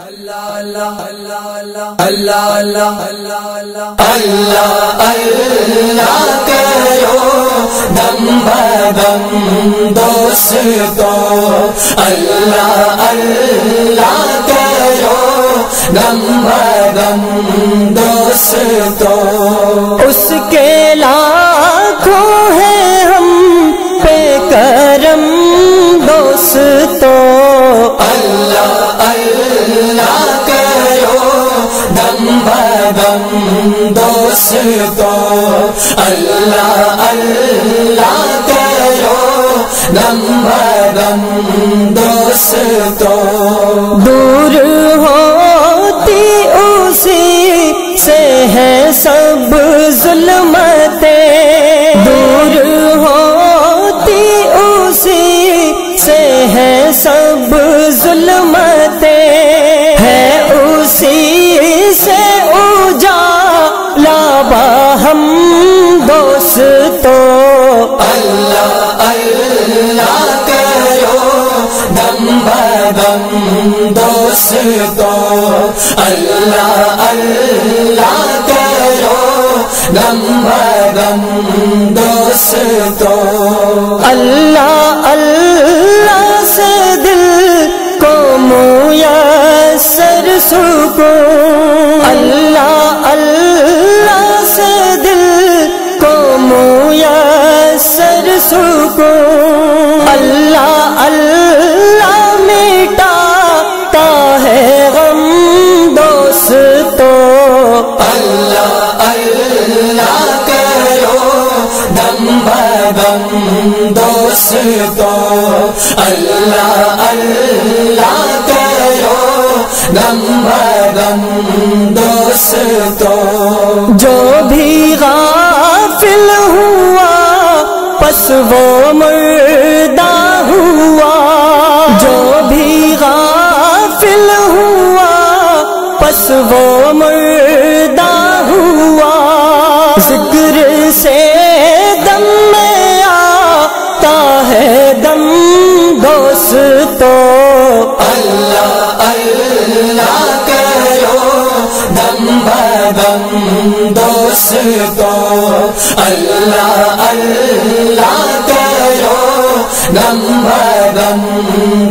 اللہ اللہ اللہ اللہ اللہ اللہ اللہ اللہ کرو دم بدم دوستو اللہ اللہ کرو دم بدم دوستو اس کے لاکھوں ہیں ہم پہ کرم دوستو اللہ اللہ کرو دم بدم دوستو اللہ اللہ کرو دم بدم دوستو دور ہوتی اسی سے ہے سب ظلمتیں، دور ہوتی اسی سے ہے سب ظلمتیں، ہے اسی سے اجالا باہم دوستو اللہ اللہ کرو دم بدم دوستو اللہ اللہ کرو دم بدم دوستو اللہ اللہ سے دل کو میسر سکون، اللہ اللہ سے دل کو میسر سکون، اللہ اللہ مٹاتا ہے غم دوستو اللہ اللہ کرو دم بدم دوستو اللہ اللہ کرو دم بدم دوستو جو بھی غافل ہوا پس وہ مردہ ہوا، جو بھی غافل ہوا پس وہ مردہ ہوا، ذکر سے دم میں آتا ہے دم دوستو اللہ اللہ کرو دم بدم دوستو اللہ اللہ کرو دم بدم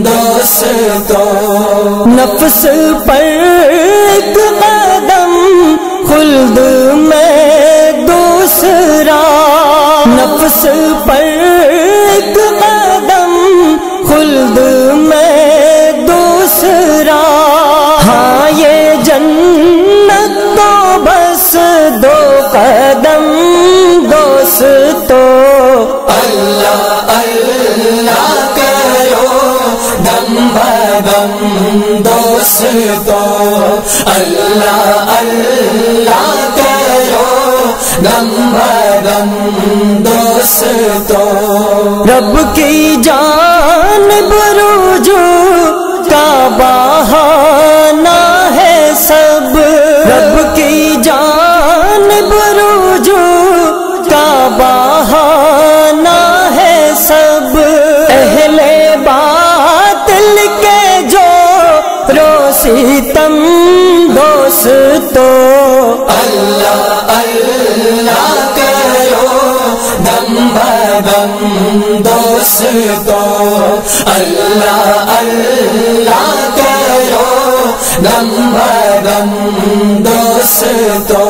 دوستو نفس پر ایک قدم خلد میں دوسرا، نفس پر ایک قدم خلد میں دوسرا، ہاں یہ جنت تو بس دو قدم دوستو اللہ اللہ کرو دم بدم دوستو اللہ اللہ کرو دم بدم دوستو رب کی جانب رجوع کا بہانہ ہے سب، رب کی جانب رجوع کا بہانہ ہے سب، اہل باطل کے جو ستم دوستو اللہ اللہ کرو دم بدم دوستو اللہ اللہ کرو دم بدم دوستو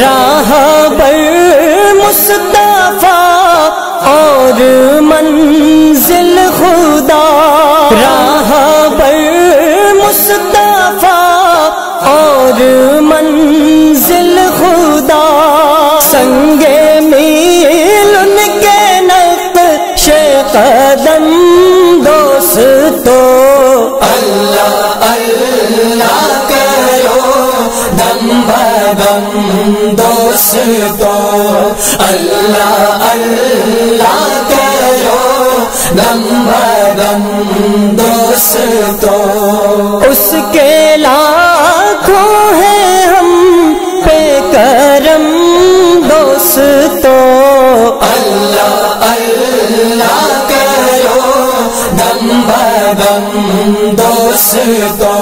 راہ بر مصطفیٰ اور منزل خدا، راہ بر مصطفیٰ اور منزل خدا، سنگ میل ان کے نقش قدم دوستو اللہ اللہ کرو دم بدم دوستو اللہ اللہ کرو دم بدم دوستو اس کے لاکھوں ہیں ہم پہ کرم دوستو اللہ اللہ کرو دم بدم دم دوستو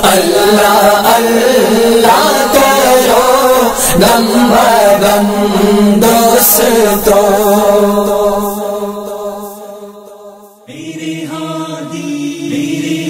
اللہ اللہ کرو دم بدم دوستو میرے ہادی میرے